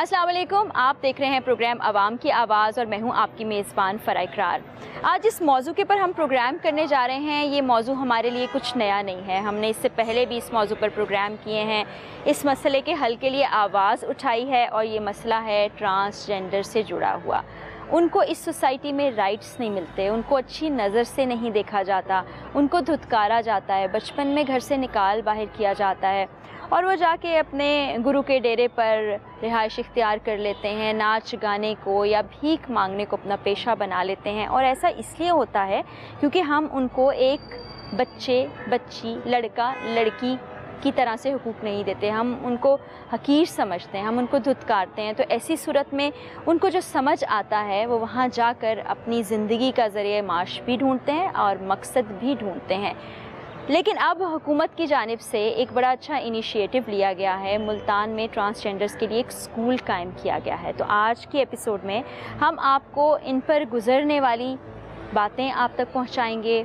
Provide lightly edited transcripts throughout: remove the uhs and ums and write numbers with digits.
अस्सलाम वालेकुम, आप देख रहे हैं प्रोग्राम आवाम की आवाज़ और मैं हूं आपकी मेज़बान फ़रा इकरार। आज इस मौजू के पर हम प्रोग्राम करने जा रहे हैं। ये मौजू हमारे लिए कुछ नया नहीं है, हमने इससे पहले भी इस मौजू पर प्रोग्राम किए हैं, इस मसले के हल के लिए आवाज़ उठाई है और ये मसला है ट्रांसजेंडर से जुड़ा हुआ। उनको इस सोसाइटी में राइट्स नहीं मिलते, उनको अच्छी नज़र से नहीं देखा जाता, उनको धुतकारा जाता है, बचपन में घर से निकाल बाहर किया जाता है और वो जाके अपने गुरु के डेरे पर रिहाइश इख्तियार कर लेते हैं, नाच गाने को या भीख मांगने को अपना पेशा बना लेते हैं। और ऐसा इसलिए होता है क्योंकि हम उनको एक बच्चे, बच्ची, लड़का, लड़की की तरह से हुकूक नहीं देते, हम उनको हकीर समझते हैं, हम उनको धुतकारते हैं। तो ऐसी सूरत में उनको जो समझ आता है वो वहाँ जाकर अपनी ज़िंदगी का ज़रिए माश भी ढूंढते हैं और मकसद भी ढूंढते हैं। लेकिन अब हुकूमत की जानिब से एक बड़ा अच्छा इनिशिएटिव लिया गया है, मुल्तान में ट्रांसजेंडर्स के लिए एक स्कूल कायम किया गया है। तो आज की एपिसोड में हम आपको इन पर गुज़रने वाली बातें आप तक पहुँचाएँगे,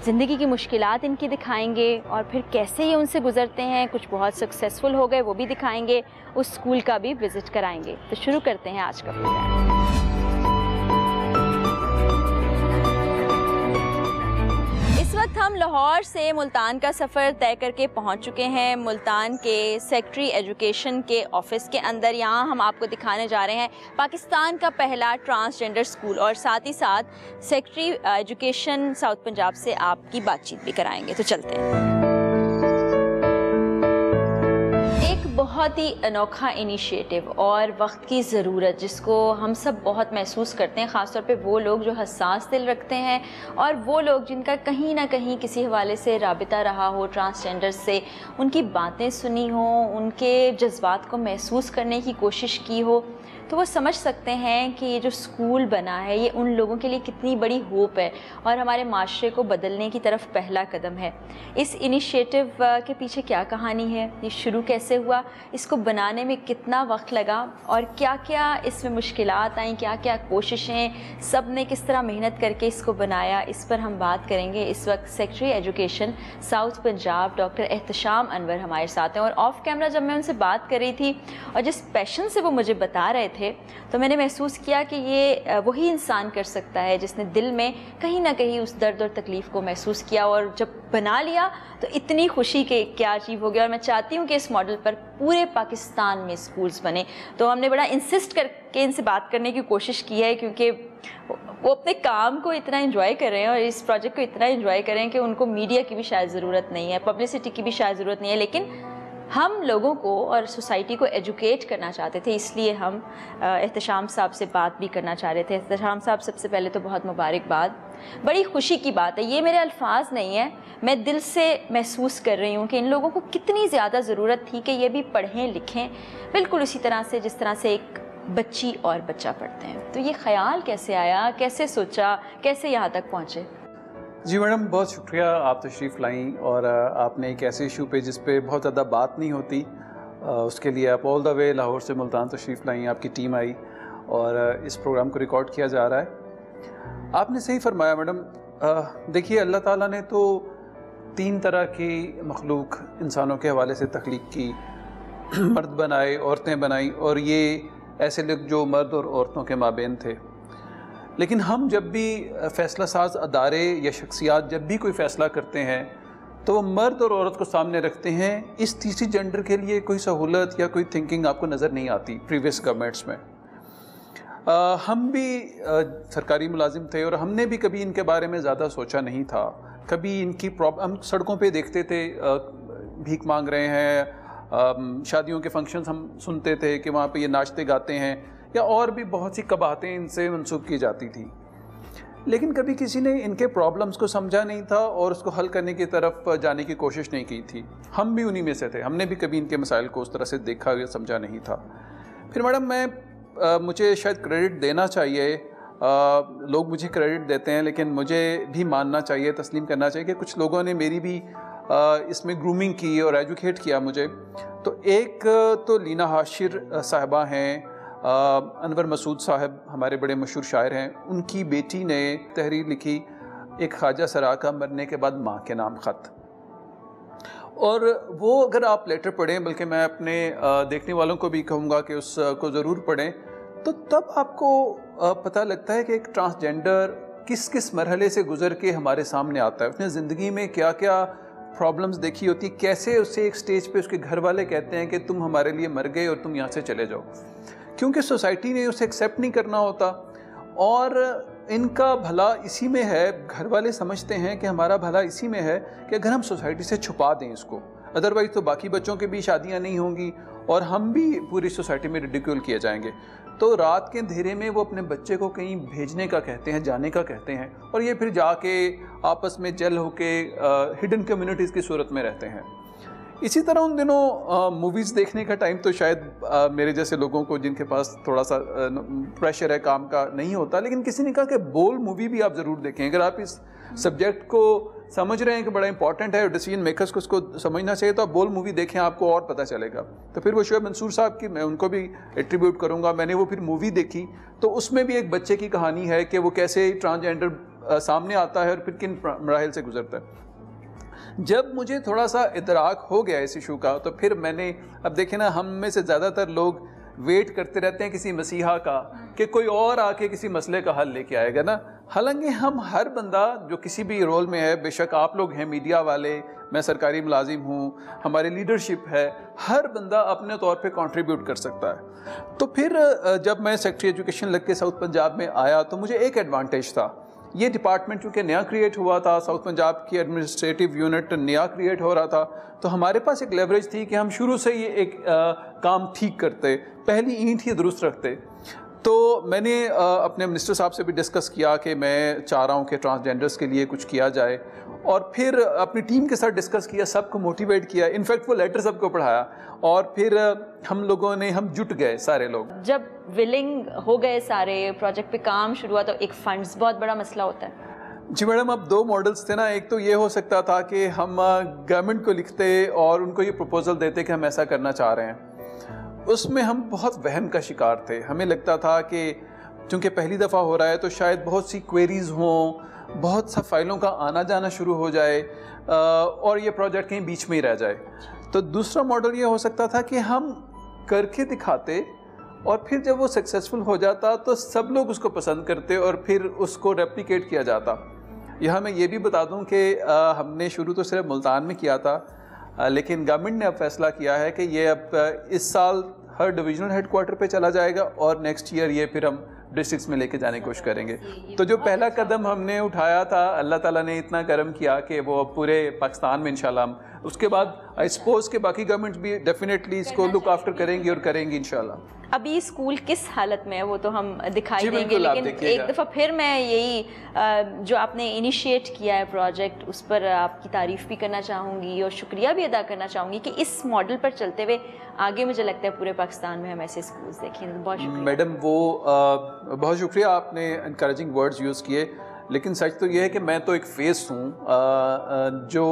ज़िंदगी की मुश्किलात इनकी दिखाएंगे और फिर कैसे ये उनसे गुज़रते हैं। कुछ बहुत सक्सेसफुल हो गए वो भी दिखाएंगे, उस स्कूल का भी विज़िट कराएंगे। तो शुरू करते हैं आज का प्रोग्राम। इस वक्त हम लाहौर से मुल्तान का सफ़र तय करके पहुंच चुके हैं। मुल्तान के सेक्रेटरी एजुकेशन के ऑफ़िस के अंदर यहाँ हम आपको दिखाने जा रहे हैं पाकिस्तान का पहला ट्रांसजेंडर स्कूल और साथ ही साथ सेक्रेटरी एजुकेशन साउथ पंजाब से आपकी बातचीत भी कराएंगे। तो चलते हैं। बहुत ही अनोखा इनिशिएटिव और वक्त की ज़रूरत जिसको हम सब बहुत महसूस करते हैं, ख़ास तौर पे वो लोग जो हसास दिल रखते हैं और वो लोग जिनका कहीं ना कहीं किसी हवाले से राबिता रहा हो ट्रांसजेंडर से, उनकी बातें सुनी हो, उनके जज्बात को महसूस करने की कोशिश की हो, तो वो समझ सकते हैं कि ये जो स्कूल बना है ये उन लोगों के लिए कितनी बड़ी होप है और हमारे माशरे को बदलने की तरफ पहला कदम है। इस इनिशिएटिव के पीछे क्या कहानी है, ये शुरू कैसे हुआ, इसको बनाने में कितना वक्त लगा और क्या क्या इसमें मुश्किलात आई, क्या क्या कोशिशें, सब ने किस तरह मेहनत करके इसको बनाया, इस पर हम बात करेंगे। इस वक्त secretary education south Punjab doctor Ehtesham Anwar हमारे साथ हैं और ऑफ कैमरा जब मैं उनसे बात कर रही थी और जिस पैशन से वो मुझे बता रहे थे तो मैंने महसूस किया कि ये वही इंसान कर सकता है जिसने दिल में कहीं ना कहीं उस दर्द और तकलीफ़ को महसूस किया और जब बना लिया तो इतनी खुशी के क्या अचीव हो गया। और मैं चाहती हूँ कि इस मॉडल पर पूरे पाकिस्तान में स्कूल्स बने। तो हमने बड़ा इंसिस्ट करके इनसे बात करने की कोशिश की है क्योंकि वो अपने काम को इतना एंजॉय कर रहे हैं और इस प्रोजेक्ट को इतना एंजॉय कर रहे हैं कि उनको मीडिया की भी शायद ज़रूरत नहीं है, पब्लिसिटी की भी शायद ज़रूरत नहीं है, लेकिन हम लोगों को और सोसाइटी को एजुकेट करना चाहते थे, इसलिए हम एहतशाम साहब से बात भी करना चाह रहे थे। एहतशाम साहब, सबसे पहले तो बहुत मुबारकबाद, बड़ी खुशी की बात है, ये मेरे अल्फाज नहीं है, मैं दिल से महसूस कर रही हूँ कि इन लोगों को कितनी ज़्यादा ज़रूरत थी कि ये भी पढ़ें लिखें बिल्कुल उसी तरह से जिस तरह से एक बच्ची और बच्चा पढ़ते हैं। तो ये ख़याल कैसे आया, कैसे सोचा, कैसे यहाँ तक पहुँचे? जी मैडम, बहुत शुक्रिया, आप तशरीफ़ लाईं और आपने एक ऐसे इशू पे जिस पे बहुत ज़्यादा बात नहीं होती उसके लिए आप ऑल द वे लाहौर से मुल्तान तशरीफ़ लाईं, आपकी टीम आई और इस प्रोग्राम को रिकॉर्ड किया जा रहा है। आपने सही फरमाया मैडम। देखिए, अल्लाह ताला ने तो 3 तरह की मखलूक इंसानों के हवाले से तख्लीक की, मर्द बनाए, औरतें बनाई और ये ऐसे लोग जो मर्द और औरतों के माबेन थे। लेकिन हम जब भी फ़ैसला साज अदारे या शख्सियात जब भी कोई फ़ैसला करते हैं तो वो मर्द और औरत को सामने रखते हैं। इस तीसरी जेंडर के लिए कोई सहूलत या कोई थिंकिंग आपको नज़र नहीं आती प्रीवियस गवर्नमेंट्स में। हम भी सरकारी मुलाजिम थे और हमने भी कभी इनके बारे में ज़्यादा सोचा नहीं था। कभी इनकी हम सड़कों पे देखते थे भीख मांग रहे हैं, शादियों के फंक्शंस हम सुनते थे कि वहाँ पे ये नाचते गाते हैं या और भी बहुत सी कबाहतें इनसे मंसूब की जाती थी, लेकिन कभी किसी ने इनके प्रॉब्लम्स को समझा नहीं था और उसको हल करने की तरफ जाने की कोशिश नहीं की थी। हम भी उन्हीं में से थे, हमने भी कभी इनके मसाइल को उस तरह से देखा या समझा नहीं था। फिर मैडम, मुझे शायद क्रेडिट देना चाहिए, लोग मुझे क्रेडिट देते हैं लेकिन मुझे भी मानना चाहिए, तस्लीम करना चाहिए कि कुछ लोगों ने मेरी भी इसमें ग्रूमिंग की और एजुकेट किया मुझे। तो एक तो लीना हाशिर साहिबा हैं, अनवर मसूद साहब हमारे बड़े मशहूर शायर हैं, उनकी बेटी ने तहरीर लिखी एक ख्वाजा सरा का मरने के बाद माँ के नाम ख़त, और वो अगर आप लेटर पढ़ें, बल्कि मैं अपने देखने वालों को भी कहूँगा कि उसको ज़रूर पढ़ें, तो तब आपको पता लगता है कि एक ट्रांसजेंडर किस किस मरहले से गुज़र के हमारे सामने आता है, उसने ज़िंदगी में क्या क्या प्रॉब्लम्स देखी होती, कैसे उससे एक स्टेज पे उसके घर वाले कहते हैं कि तुम हमारे लिए मर गए और तुम यहाँ से चले जाओ, क्योंकि सोसाइटी ने उसे एक्सेप्ट नहीं करना होता। और इनका भला इसी में है, घर वाले समझते हैं कि हमारा भला इसी में है कि अगर हम सोसाइटी से छुपा दें इसको, अदरवाइज़ तो बाकी बच्चों की भी शादियां नहीं होंगी और हम भी पूरी सोसाइटी में रिडिक्यूल किए जाएंगे। तो रात के अंधेरे में वो अपने बच्चे को कहीं भेजने का कहते हैं, जाने का कहते हैं, और ये फिर जाके आपस में जल होके हिडन कम्युनिटीज़ की सूरत में रहते हैं। इसी तरह उन दिनों मूवीज़ देखने का टाइम तो शायद मेरे जैसे लोगों को जिनके पास थोड़ा सा प्रेशर है काम का नहीं होता, लेकिन किसी ने कहा कि बोल मूवी भी आप ज़रूर देखें। अगर आप इस सब्जेक्ट को समझ रहे हैं कि बड़ा इंपॉर्टेंट है और डिसीजन मेकर्स को उसको समझना चाहिए, तो आप बोल मूवी देखें, आपको और पता चलेगा। तो फिर वो शोएब मंसूर साहब की मैं उनको भी एट्रीब्यूट करूँगा। मैंने वो फिर मूवी देखी तो उसमें भी एक बच्चे की कहानी है कि वो कैसे ट्रांसजेंडर सामने आता है और फिर किन मराहिल से गुजरता है। जब मुझे थोड़ा सा इदराक हो गया इस इशू का, तो फिर मैंने, अब देखें ना, हम में से ज़्यादातर लोग वेट करते रहते हैं किसी मसीहा का कि कोई और आके किसी मसले का हल लेके आएगा ना। हालांकि हम हर बंदा जो किसी भी रोल में है, बेशक आप लोग हैं मीडिया वाले, मैं सरकारी मुलाजिम हूँ, हमारी लीडरशिप है, हर बंदा अपने तौर पे कंट्रीब्यूट कर सकता है। तो फिर जब मैं सेक्रेटरी एजुकेशन लग के साउथ पंजाब में आया तो मुझे एक एडवांटेज था, ये डिपार्टमेंट चूँकि नया क्रिएट हुआ था, साउथ पंजाब की एडमिनिस्ट्रेटिव यूनिट नया क्रिएट हो रहा था, तो हमारे पास एक लेवरेज थी कि हम शुरू से ये एक काम ठीक करते, पहली ईंट ही दुरुस्त रखते। तो मैंने अपने मिनिस्टर साहब से भी डिस्कस किया कि मैं चाह रहा हूँ कि ट्रांसजेंडर्स के लिए कुछ किया जाए, और फिर अपनी टीम के साथ डिस्कस किया, सबको मोटिवेट किया, इनफैक्ट वो लेटर सबको पढ़ाया, और फिर हम जुट गए सारे लोग। जब विलिंग हो गए सारे, प्रोजेक्ट पे काम शुरू हुआ, तो एक फंड्स बहुत बड़ा मसला होता है। जी मैडम, अब दो मॉडल्स थे ना। एक तो ये हो सकता था कि हम गवर्नमेंट को लिखते और उनको ये प्रपोजल देते कि हम ऐसा करना चाह रहे हैं। उसमें हम बहुत वहम का शिकार थे। हमें लगता था कि चूँकि पहली दफ़ा हो रहा है तो शायद बहुत सी क्वेरीज़ हों, बहुत सा फाइलों का आना जाना शुरू हो जाए और ये प्रोजेक्ट कहीं बीच में ही रह जाए। तो दूसरा मॉडल ये हो सकता था कि हम करके दिखाते और फिर जब वो सक्सेसफुल हो जाता तो सब लोग उसको पसंद करते और फिर उसको रेप्लिकेट किया जाता। यहाँ मैं ये भी बता दूँ कि हमने शुरू तो सिर्फ मुल्तान में किया था, लेकिन गवर्नमेंट ने अब फैसला किया है कि ये अब इस साल हर डिविजनल हेडक्वार्टर पे चला जाएगा और नेक्स्ट ईयर ये फिर हम डिस्ट्रिक्ट्स में लेके जाने की कोशिश करेंगे। तो जो पहला कदम हमने उठाया था, अल्लाह ताला ने इतना करम किया कि वो पूरे पाकिस्तान में इंशाल्लाह हम, उसके बाद आई सपोज के बाकी गवर्नमेंट्स भी डेफिनेटली इसको लुक आफ्टर करेंगी और करेंगी इंशाल्लाह। अभी स्कूल किस हालत में है वो तो हम दिखाई देंगे, लेकिन एक दफ़ा फिर मैं यही जो आपने इनिशिएट किया है प्रोजेक्ट, उस पर आपकी तारीफ़ भी करना चाहूँगी और शुक्रिया भी अदा करना चाहूँगी कि इस मॉडल पर चलते हुए आगे मुझे लगता है पूरे पाकिस्तान में हम ऐसे स्कूल्स देखें। बहुत शुक्रिया मैडम, वो बहुत शुक्रिया, आपने इनकरेजिंग वर्ड्स यूज़ किए, लेकिन सच तो ये है कि मैं तो एक फेस हूँ जो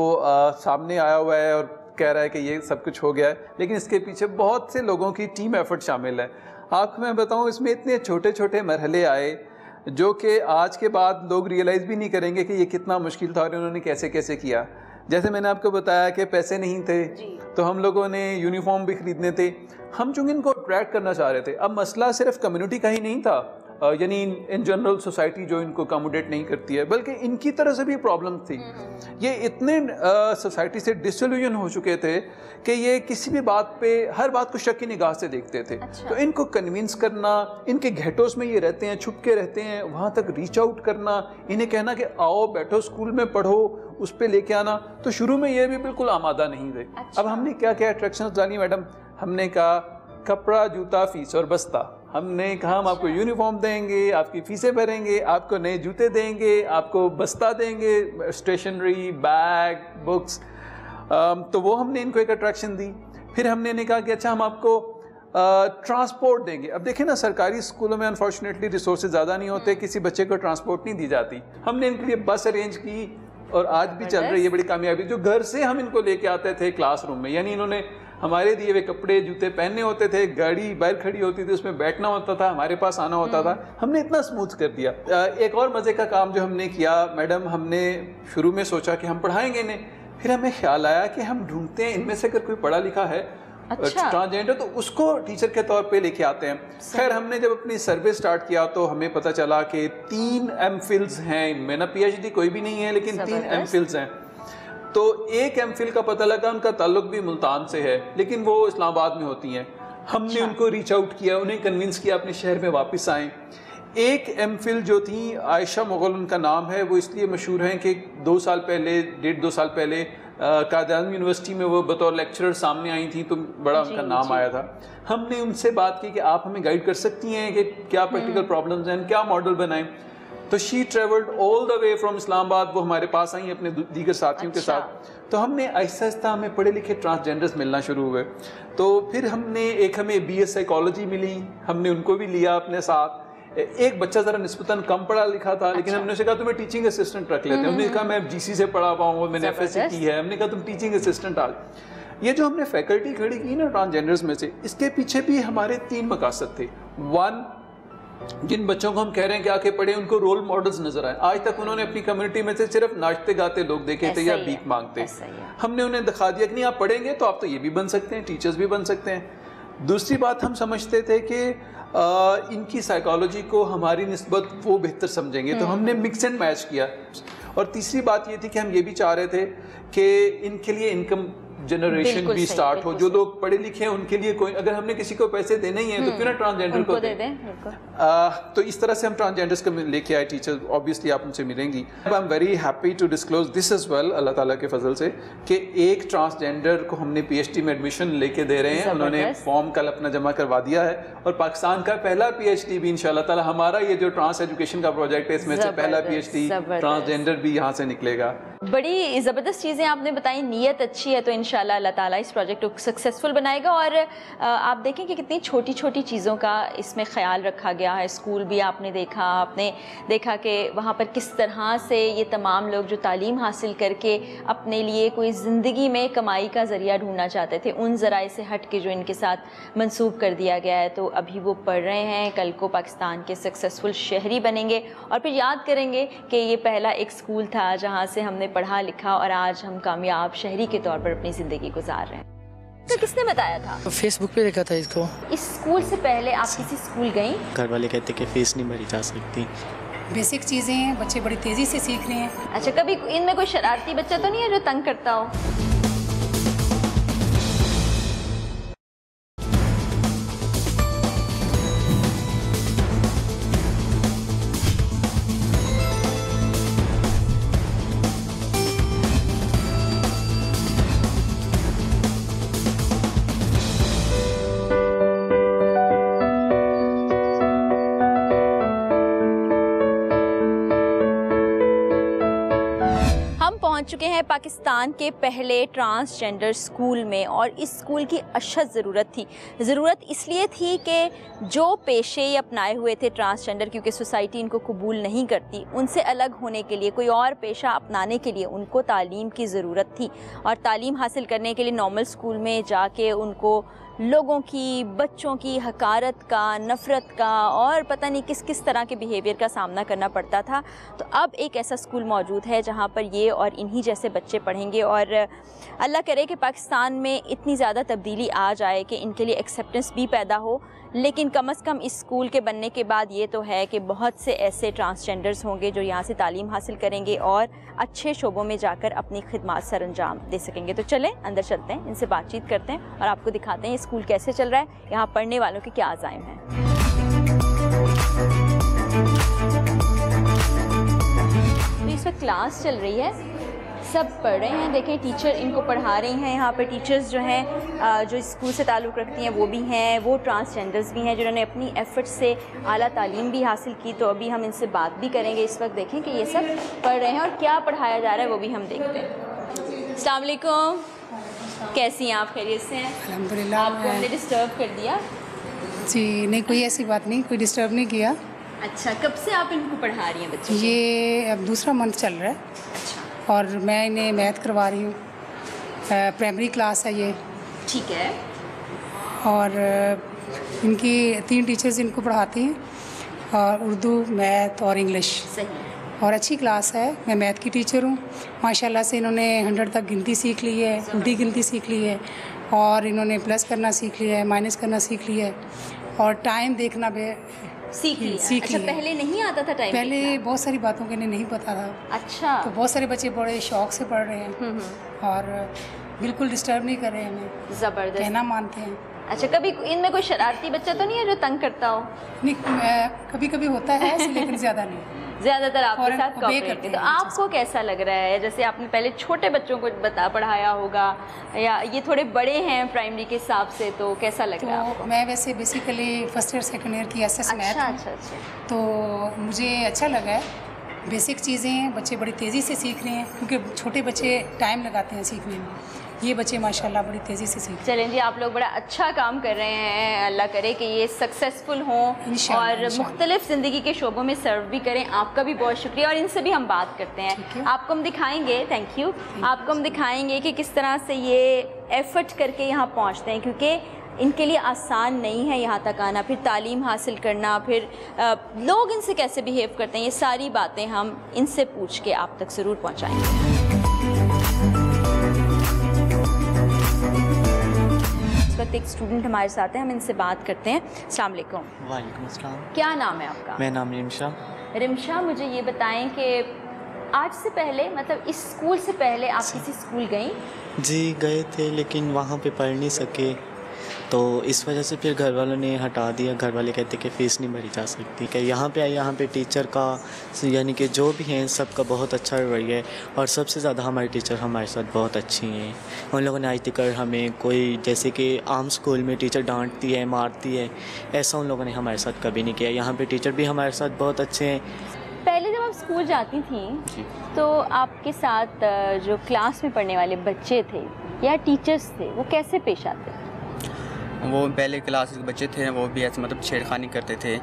सामने आया हुआ है और कह रहा है कि ये सब कुछ हो गया है, लेकिन इसके पीछे बहुत से लोगों की टीम एफर्ट शामिल है। आपको मैं बताऊं, इसमें इतने छोटे छोटे मरहले आए जो कि आज के बाद लोग रियलाइज़ भी नहीं करेंगे कि ये कितना मुश्किल था और उन्होंने कैसे कैसे किया। जैसे मैंने आपको बताया कि पैसे नहीं थे तो हम लोगों ने यूनिफॉर्म भी खरीदने थे। हम चूँकि इनको अट्रैक्ट करना चाह रहे थे। अब मसला सिर्फ कम्युनिटी का ही नहीं था, यानी इन जनरल सोसाइटी जो इनको अकोमोडेट नहीं करती है, बल्कि इनकी तरह से भी प्रॉब्लम थी। ये इतने सोसाइटी से डिसइल्यूजन हो चुके थे कि ये किसी भी बात पे, हर बात को शक की निगाह से देखते थे। तो इनको कन्विंस करना, इनके घेटोस में ये रहते हैं, छुप के रहते हैं, वहाँ तक रीच आउट करना, इन्हें कहना कि आओ बैठो स्कूल में पढ़ो, उस पर लेके आना, तो शुरू में ये भी बिल्कुल आमादा नहीं थे। अब हमने क्या क्या अट्रैक्शंस डाली मैडम, हमने कहा कपड़ा, जूता, फीस और बस्ता। हमने कहा हम आपको यूनिफॉर्म देंगे, आपकी फीसें भरेंगे, आपको नए जूते देंगे, आपको बस्ता देंगे, स्टेशनरी, बैग, बुक्स। तो वो हमने इनको एक अट्रैक्शन दी। फिर हमने इन्हें कहा कि अच्छा हम आपको ट्रांसपोर्ट देंगे। अब देखें ना, सरकारी स्कूलों में अनफॉर्चुनेटली रिसोर्सेज ज़्यादा नहीं होते, किसी बच्चे को ट्रांसपोर्ट नहीं दी जाती। हमने इनके लिए बस अरेंज की और आज भी चल रही है बड़ी कामयाबी। जो घर से हम इनको लेके आते थे क्लासरूम में, यानी इन्होंने हमारे दिए हुए कपड़े, जूते पहनने होते थे, गाड़ी बाहर खड़ी होती थी, उसमें बैठना होता था, हमारे पास आना होता था। हमने इतना स्मूथ कर दिया। एक और मज़े का काम जो हमने किया मैडम, हमने शुरू में सोचा कि हम पढ़ाएंगे इन्हें, फिर हमें ख्याल आया कि हम ढूंढते हैं इनमें से अगर कोई पढ़ा लिखा है ट्रांसजेंडर तो उसको टीचर के तौर पे लेके आते हैं। खैर हमने जब अपनी सर्वे स्टार्ट किया तो हमें पता चला कि 3 MPhils हैं इनमें, ना PhD कोई भी नहीं है लेकिन 3 MPhils हैं। तो एक MPhil का पता लगा उनका ताल्लुक भी मुल्तान से है लेकिन वो इस्लामाबाद में होती हैं। हमने उनको रीच आउट किया, उन्हें कन्विंस किया अपने शहर में वापस आएँ। एक MPhil जो थी आयशा मुगल उनका नाम है, वो इसलिए मशहूर हैं कि 2 साल पहले 1.5-2 साल पहले कायद-ए-आज़म यूनिवर्सिटी में वो बतौर लेक्चरर सामने आई थी तो बड़ा उनका नाम आया था। हमने उनसे बात की कि आप हमें गाइड कर सकती हैं कि क्या प्रैक्टिकल प्रॉब्लम्स हैं, क्या मॉडल बनाएं। तो she travelled all the way from Islamabad, वो हमारे पास आई अपने दीगर साथियों के साथ। तो हमने आहिस्ता आहिस्ता हमें पढ़े लिखे ट्रांसजेंडर्स मिलना शुरू हुए। तो फिर हमें BS साइकोलॉजी मिली, हमने उनको भी लिया अपने साथ। एक बच्चा ज़रा निस्बतन कम पढ़ा लिखा था लेकिन हमने उसे कहा तुम्हें टीचिंग असिस्टेंट रख लेते हैं। उन्होंने कहा मैं GC से पढ़ा हुआ हूँ, मैंने FSC की है। हमने कहा तुम टीचिंग असिस्टेंट आ। ये जो हमने फैकल्टी खड़ी की ना ट्रांसजेंडर्स में से, इसके पीछे भी हमारे 3 मकासद थे। 1, जिन बच्चों को हम कह रहे हैं कि आके पढ़े उनको रोल मॉडल्स नजर आए। आज तक उन्होंने अपनी कम्युनिटी में से सिर्फ नाचते गाते लोग देखे थे या भीख मांगते। हमने उन्हें दिखा दिया कि नहीं आप पढ़ेंगे तो आप तो ये भी बन सकते हैं, टीचर्स भी बन सकते हैं। दूसरी बात हम समझते थे कि इनकी साइकोलॉजी को हमारी निस्बत वो बेहतर समझेंगे तो हमने मिक्स एंड मैच किया। और तीसरी बात ये थी कि हम ये भी चाह रहे थे कि इनके लिए इनकम जनरेशन भी स्टार्ट हो। जो लोग पढ़े लिखे हैं उनके लिए कोई, अगर हमने किसी को पैसे देने ही हैं तो क्यों ना ट्रांसजेंडर को दे दें। तो इस तरह से हम ट्रांसजेंडर्स को लेके आए टीचर। ऑब्वियसली आप उनसे मिलेंगी। I am very happy to disclose this as well, अल्लाह ताला के फजल से, कि एक ट्रांसजेंडर को हमने PhD में एडमिशन लेके दे रहे हैं। उन्होंने फॉर्म कल अपना जमा करवा दिया है और पाकिस्तान का पहला PhD भी इंशाल्लाह ताला, हमारा ये जो ट्रांस एजुकेशन का प्रोजेक्ट है इसमें से पहला PhD ट्रांसजेंडर भी यहाँ से निकलेगा। बड़ी ज़बरदस्त चीज़ें आपने बताई, नीयत अच्छी है तो इंशाल्लाह अल्लाह ताला इस प्रोजेक्ट को सक्सेसफुल बनाएगा। और आप देखें कि कितनी छोटी छोटी चीज़ों का इसमें ख्याल रखा गया है। स्कूल भी आपने देखा कि वहाँ पर किस तरह से ये तमाम लोग जो तालीम हासिल करके अपने लिए कोई ज़िंदगी में कमाई का ज़रिया ढूंढना चाहते थे, उन ज़राए से हट के जो इनके साथ मंसूब कर दिया गया है। तो अभी वो पढ़ रहे हैं, कल को पाकिस्तान के सक्सेसफुल शहरी बनेंगे और फिर याद करेंगे कि ये पहला एक स्कूल था जहाँ से हमने पढ़ा लिखा और आज हम कामयाब शहरी के तौर पर अपनी ज़िंदगी गुजार रहे हैं। तो किसने बताया था? फेसबुक पे देखा था इसको। इस स्कूल से पहले आप किसी स्कूल गई? घर वाले कहते कि फीस नहीं भरी जा सकती। बेसिक चीज़ें हैं, बच्चे बड़ी तेज़ी से सीख रहे हैं। अच्छा, कभी इनमें कोई शरारती बच्चा तो नहीं है जो तंग करता हो? पहुंच चुके हैं पाकिस्तान के पहले ट्रांसजेंडर स्कूल में और इस स्कूल की अशद ज़रूरत इसलिए थी कि जो पेशे ये अपनाए हुए थे ट्रांसजेंडर, क्योंकि सोसाइटी इनको कबूल नहीं करती, उनसे अलग होने के लिए, कोई और पेशा अपनाने के लिए उनको तालीम की ज़रूरत थी। और तालीम हासिल करने के लिए नॉर्मल स्कूल में जाके उनको लोगों की, बच्चों की हकारत का, नफ़रत का और पता नहीं किस किस तरह के बिहेवियर का सामना करना पड़ता था। तो अब एक ऐसा स्कूल मौजूद है जहाँ पर ये और इन्हीं जैसे बच्चे पढ़ेंगे और अल्लाह करे कि पाकिस्तान में इतनी ज़्यादा तब्दीली आ जाए कि इनके लिए एक्सेप्टेंस भी पैदा हो। लेकिन कम से कम इस स्कूल के बनने के बाद ये तो है कि बहुत से ऐसे ट्रांसजेंडर्स होंगे जो यहाँ से तालीम हासिल करेंगे और अच्छे शोबों में जाकर अपनी खिदमत सर अंजाम दे सकेंगे। तो चलें अंदर चलते हैं, इनसे बातचीत करते हैं और आपको दिखाते हैं ये स्कूल कैसे चल रहा है, यहाँ पढ़ने वालों के क्या अज़ाइम हैं। तो इस वक्त क्लास चल रही है, सब पढ़ रहे हैं। देखें टीचर इनको पढ़ा रही हैं। यहाँ पर टीचर्स जो हैं जो स्कूल से ताल्लुक़ रखती हैं वो भी हैं, वो ट्रांसजेंडर्स भी हैं जिन्होंने अपनी एफ़र्ट से आला तालीम भी हासिल की। तो अभी हम इनसे बात भी करेंगे। इस वक्त देखें कि ये सब पढ़ रहे हैं और क्या पढ़ाया जा रहा है वो भी हम देखते हैं। अस्सलाम वालेकुम, कैसी हैं आप? खैरियत से हैं? अल्हम्दुलिल्लाह। आपको हमने डिस्टर्ब कर दिया? जी नहीं, कोई ऐसी बात नहीं, कोई डिस्टर्ब नहीं किया। अच्छा, कब से आप इनको पढ़ा रही हैं बच्चों? ये अब दूसरा मंथ चल रहा है। अच्छा, और मैं इन्हें मैथ करवा रही हूँ। प्राइमरी क्लास है ये। ठीक है। और इनकी 3 टीचर्स इनको पढ़ाती हैं और उर्दू, मैथ और इंग्लिश। सही। और अच्छी क्लास है। मैं मैथ की टीचर हूँ। माशाल्लाह से इन्होंने 100 तक गिनती सीख ली है, उल्टी गिनती सीख ली है, और इन्होंने प्लस करना सीख लिया है, माइनस करना सीख लिया है, और टाइम देखना भी सीख लिया। अच्छा, लिया। पहले नहीं आता था टाइम पहले देखना? बहुत सारी बातों के लिए नहीं पता था। अच्छा। तो बहुत सारे बच्चे बड़े शौक से पढ़ रहे हैं और बिल्कुल डिस्टर्ब नहीं कर रहे हैं, हमें जबरदस्त कहना मानते हैं। अच्छा, कभी इनमें कोई शरारती बच्चा तो नहीं है जो तंग करता हो? नहीं, कभी कभी होता है ऐसे, लेकिन ज़्यादा नहीं। ज्यादातर आपके फौरन साथ obey कोऑपरेट करते है। तो हैं आपको कैसा लग रहा है? जैसे आपने पहले छोटे बच्चों को पढ़ाया होगा, या ये थोड़े बड़े हैं प्राइमरी के हिसाब से, तो कैसा लग रहा है आपको? तो मैं वैसे basically first year second year की एसएस मैथ अच्छा हूँ। अच्छा अच्छा। तो मुझे अच्छा लगा है। बेसिक चीज़ें बच्चे बड़ी तेज़ी से सीख रहे हैं, क्योंकि छोटे बच्चे टाइम लगाते हैं सीखने में। ये बच्चे माशाल्लाह बड़ी तेज़ी से सीख रहे चलें जी, आप लोग बड़ा अच्छा काम कर रहे हैं। अल्लाह करे कि ये सक्सेसफुल हों इंशाल्लाह, और इंशाल्लाह। मुख्तलिफ ज़िंदगी के शोबों में सर्व भी करें। आपका भी बहुत शुक्रिया। और इनसे भी हम बात करते ठीक हैं। है। आपको हम दिखाएंगे, थैंक यू, आपको हम दिखाएंगे कि किस तरह से ये एफ़र्ट करके यहाँ पहुँचते हैं, क्योंकि इनके लिए आसान नहीं है यहाँ तक आना, फिर तालीम हासिल करना, फिर लोग इनसे कैसे बिहेव करते हैं, ये सारी बातें हम इनसे पूछ के आप तक ज़रूर पहुँचाएँगे। इस वक्त एक स्टूडेंट हमारे साथ हैं, हम इनसे बात करते हैं। अस्सलाम वालेकुम। वालेकुम अस्सलाम। क्या नाम है आपका? मेरा नाम रिमशा। रिमशा, मुझे ये बताएं कि आज से पहले, मतलब इस स्कूल से पहले आप किसी स्कूल गई? जी गए थे, लेकिन वहाँ पे पढ़ नहीं सके, तो इस वजह से फिर घर वालों ने हटा दिया। घर वाले कहते कि फ़ीस नहीं भरी जा सकती। कि यहाँ पे आए, यहाँ पे टीचर का यानी कि जो भी हैं सबका बहुत अच्छा रवैया है, और सबसे ज़्यादा हमारी टीचर हमारे साथ बहुत अच्छी हैं। उन लोगों ने आज तक हमें कोई, जैसे कि आम स्कूल में टीचर डांटती है, मारती है, ऐसा उन लोगों ने हमारे साथ कभी नहीं किया। यहाँ पे टीचर भी हमारे साथ बहुत अच्छे हैं। पहले जब आप स्कूल जाती थी तो आपके साथ जो क्लास में पढ़ने वाले बच्चे थे या टीचर्स थे, वो कैसे पेश आते? वो पहले क्लास के बच्चे थे, वो भी ऐसे मतलब छेड़खानी करते थे।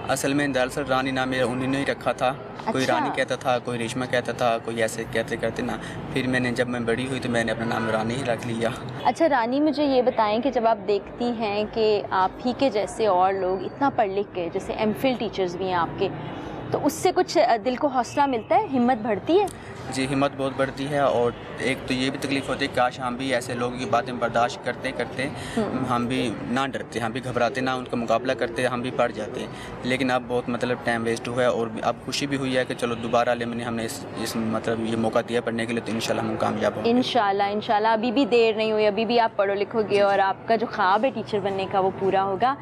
असल में दरअसल रानी नाम मेरा उन्होंने ही रखा था। कोई अच्छा। रानी कहता था, कोई रेशमा कहता था, कोई ऐसे कहते करते ना। फिर मैंने, जब मैं बड़ी हुई तो मैंने अपना नाम रानी ही रख लिया। अच्छा रानी, मुझे ये बताएं कि जब आप देखती हैं कि आप ही के जैसे और लोग इतना पढ़ लिख के, जैसे एमफिल टीचर्स भी हैं आपके, तो उससे कुछ दिल को हौसला मिलता है, हिम्मत बढ़ती है? जी, हिम्मत बहुत बढ़ती है। और एक तो ये भी तकलीफ़ होती है, काश हम भी ऐसे लोगों की बातें बर्दाश्त करते करते हम भी ना डरते, हम भी घबराते ना, उनका मुकाबला करते, हम भी पढ़ जाते। लेकिन अब बहुत मतलब टाइम वेस्ट हुआ है, और अब खुशी भी हुई है कि चलो दोबारा हमने इस मतलब ये मौका दिया पढ़ने के लिए, तो इंशाल्लाह हम कामयाब होंगे। इंशाल्लाह इंशाल्लाह। अभी भी देर नहीं हुई, अभी भी आप पढ़ो लिखोगे और आपका जो ख्वाब है टीचर बनने का वो पूरा होगा।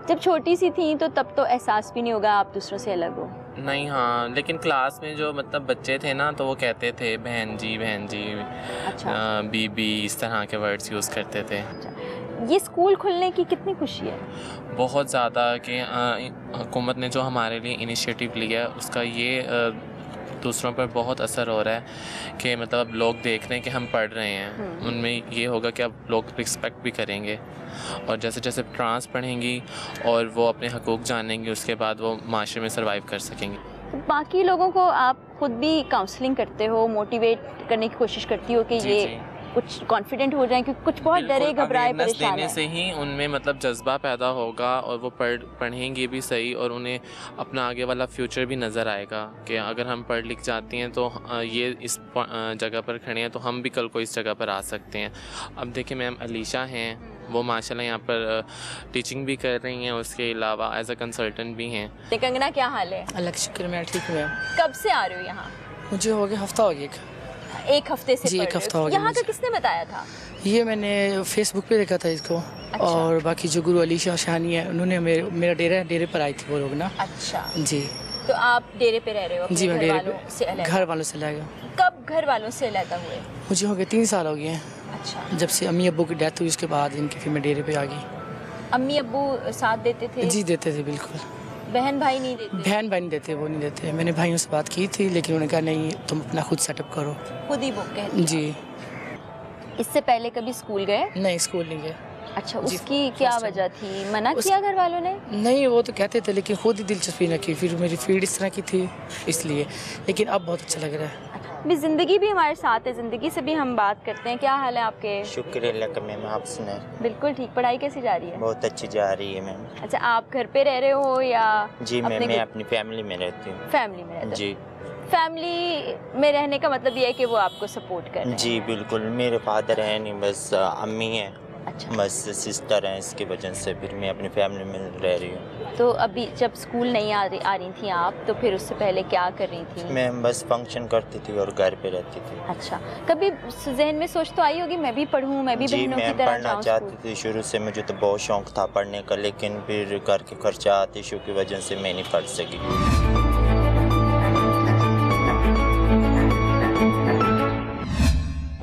जब छोटी सी थी तो तब तो एहसास भी नहीं होगा आप दूसरों से अलग हो? नहीं, हाँ, लेकिन क्लास में जो मतलब बच्चे थे ना, तो वो कहते थे बहन जी, अच्छा। बीबी, इस तरह के वर्ड्स यूज़ करते थे। ये स्कूल खुलने की कितनी खुशी है? बहुत ज़्यादा कि हुकूमत ने जो हमारे लिए इनिशिएटिव लिया है, उसका ये दूसरों पर बहुत असर हो रहा है कि मतलब लोग देख रहे हैं कि हम पढ़ रहे हैं। उनमें ये होगा कि अब लोग रिस्पेक्ट भी करेंगे, और जैसे जैसे ट्रांस पढ़ेंगी और वो अपने हकूक़ जानेंगी, उसके बाद वो माशरे में सर्वाइव कर सकेंगे। तो बाकी लोगों को आप खुद भी काउंसलिंग करते हो, मोटिवेट करने की कोशिश करती हो कि जी, ये जी। कुछ कॉन्फिडेंट हो जाए, क्योंकि कुछ बहुत डरे बिल्कुल, घबराए awareness परेशान देने है। से ही उनमें मतलब जज्बा पैदा होगा, और वो पढ़ेंगे भी सही, और उन्हें अपना आगे वाला फ्यूचर भी नज़र आएगा कि अगर हम पढ़ लिख जाती हैं तो ये इस जगह पर खड़े हैं, तो हम भी कल को इस जगह पर आ सकते हैं। अब देखिए मैम अलीशा हैं, वो माशाल्लाह यहाँ पर टीचिंग भी कर रही हैं, उसके अलावा एज अ कंसल्टेंट भी हैं। कंगना, क्या हाल है? अल्लाह का शुक्र, मैं ठीक हूँ मैम। कब से आ रहे हो यहाँ? मुझे हो गया हफ्ता हो गया। एक हफ्ते से जी, पढ़ एक रहे हो। हफ्ता हो गया यहाँ का मुझे। किसने बताया था? ये मैंने फेसबुक पे देखा था इसको। अच्छा। और बाकी जो गुरु अलीशा शानी है, उन्होंने मेरा डेरे पर आई थी वो लोग ना। अच्छा, जी तो आप डेरे पे रह रहे हो अपने जी, मैं घर डेरे वालों से पे अलग? घर वालों से लगा। कब घर वालों से अलग हुए? मुझे हो गए 3 साल हो गए हैं। अच्छा। जब से अम्मी अब्बू की डेथ हुई, उसके बाद इनके फिर मैं डेरे पे आ गई। अम्मी अब्बू साथ देते थे? जी देते थे बिल्कुल। बहन भाई नहीं देते? बहन भाई नहीं देते, वो नहीं देते। मैंने भाइयों से बात की थी, लेकिन उन्होंने कहा नहीं, तुम अपना खुद सेटअप करो। खुद ही बुक कहते? जी इससे पहले कभी स्कूल गए? नहीं, स्कूल नहीं गए। अच्छा, जी, उसकी क्या first time। वजह थी? मना किया घर वालों ने? नहीं, वो तो कहते थे, लेकिन खुद ही दिलचस्पी न की। फिर मेरी फील्ड इस तरह की थी इसलिए, लेकिन अब बहुत अच्छा लग रहा है। अभी ज़िंदगी भी हमारे साथ है, ज़िंदगी से भी हम बात करते हैं। क्या हाल है आपके? शुक्र अल्लाह का मैम, आप सुनाए? बिल्कुल ठीक। पढ़ाई कैसी जा रही है? बहुत अच्छी जा रही है मैम। अच्छा, आप घर पे रह रहे हो या? जी मैम, मैं अपनी फैमिली में रहती हूँ। फैमिली में रहते हो? जी। फैमिली में रहने का मतलब ये है कि वो आपको सपोर्ट कर रहे हैं? जी बिल्कुल, मेरे फादर हैं नहीं, बस अम्मी हैं। अच्छा। बस सिस्टर हैं, इसकी वजह से फिर मैं अपनी फैमिली में रह रही हूँ। तो अभी जब स्कूल नहीं आ रही थी आप, तो फिर उससे पहले क्या कर रही थी? मैं बस फंक्शन करती थी और घर पे रहती थी। अच्छा, कभी जहन में सोच तो आई होगी मैं भी पढ़ूँ, मैं भी जी बहनों की मैं तरह पढ़ना जाऊँ चाहती स्कूल? थी शुरू से, मुझे तो बहुत शौक था पढ़ने का, लेकिन फिर घर के खर्चात इशू की वजह से मैं नहीं पढ़ सकी।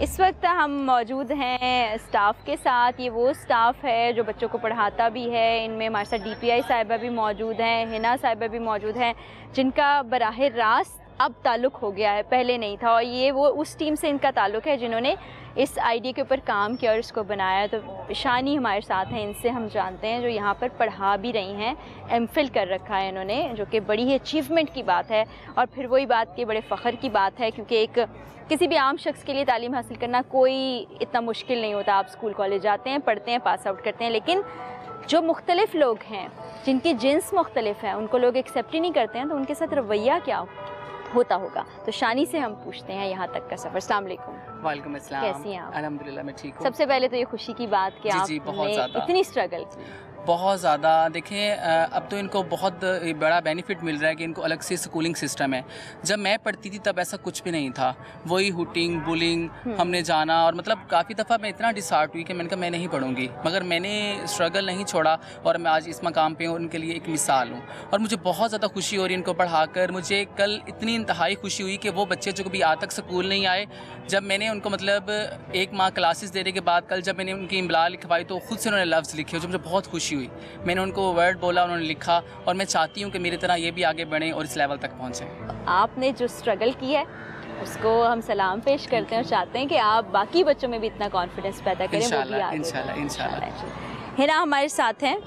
इस वक्त हम मौजूद हैं स्टाफ के साथ। ये वो स्टाफ है जो बच्चों को पढ़ाता भी है। इनमें हमारे साथ DPI साहिबा भी मौजूद हैं, हिना साहिबा भी मौजूद हैं, जिनका बराह रास्त अब ताल्लुक़ हो गया है, पहले नहीं था। और ये वो उस टीम से इनका ताल्लुक़ है जिन्होंने इस आइडिया के ऊपर काम किया और इसको बनाया। तो शानी हमारे साथ हैं, इनसे हम जानते हैं, जो यहाँ पर पढ़ा भी रही हैं, MPhil कर रखा है इन्होंने, जो कि बड़ी ही अचीवमेंट की बात है। और फिर वही बात की बड़े फ़ख्र की बात है, क्योंकि एक किसी भी आम शख्स के लिए तालीम हासिल करना कोई इतना मुश्किल नहीं होता। आप स्कूल कॉलेज जाते हैं, पढ़ते हैं, पास आउट करते हैं, लेकिन जो मुख्तलिफ़ लोग हैं, जिनकी जिन्स मुख्तलिफ है, उनको लोग एक्सेप्ट ही नहीं करते हैं, तो उनके साथ रवैया क्या होता होगा। तो शानी से हम पूछते हैं यहाँ तक का सफ़र। अस्सलाम वालेकुम। वालेकुम अस्सलाम। कैसी हैं आप? अल्हम्दुलिल्लाह मैं ठीक हूँ। सबसे पहले तो ये खुशी की बात कि जी, बहुत ज़्यादा। इतनी स्ट्रगल की। बहुत ज़्यादा। देखें अब तो इनको बहुत बड़ा बेनिफिट मिल रहा है कि इनको अलग से स्कूलिंग सिस्टम है। जब मैं पढ़ती थी तब ऐसा कुछ भी नहीं था, वही हुटिंग बुलिंग हमने जाना, और मतलब काफ़ी दफ़ा मैं इतना डिसहार्ट हुई कि मैंने कहा मैं नहीं पढ़ूंगी, मगर मैंने स्ट्रगल नहीं छोड़ा और मैं आज इस मकाम पे हूँ, उनके लिए एक मिसाल हूँ। और मुझे बहुत ज़्यादा खुशी हो रही है इनको पढ़ाकर। मुझे कल इतनी इंतहाई खुशी हुई कि वो बच्चे जो कभी आज तक स्कूल नहीं आए, जब मैंने उनको मतलब 1 माह क्लासेस देने के बाद कल जब मैंने उनकी इमला लिखवाई तो खुद से उन्होंने लफ्ज़ लिखे, जो मुझे बहुत खुशी हुई। मैंने उनको वर्ड बोला, उन्होंने लिखा, और मैं चाहती हूँ कि मेरी तरह ये भी आगे बढ़ें और इस लेवल तक पहुँचें। आपने जो स्ट्रगल की है उसको हम सलाम पेश करते हैं और चाहते हैं कि आप बाकी बच्चों में भी इतना कॉन्फिडेंस पैदा करें। इंशाल्लाह। हिना हमारे साथ हैं।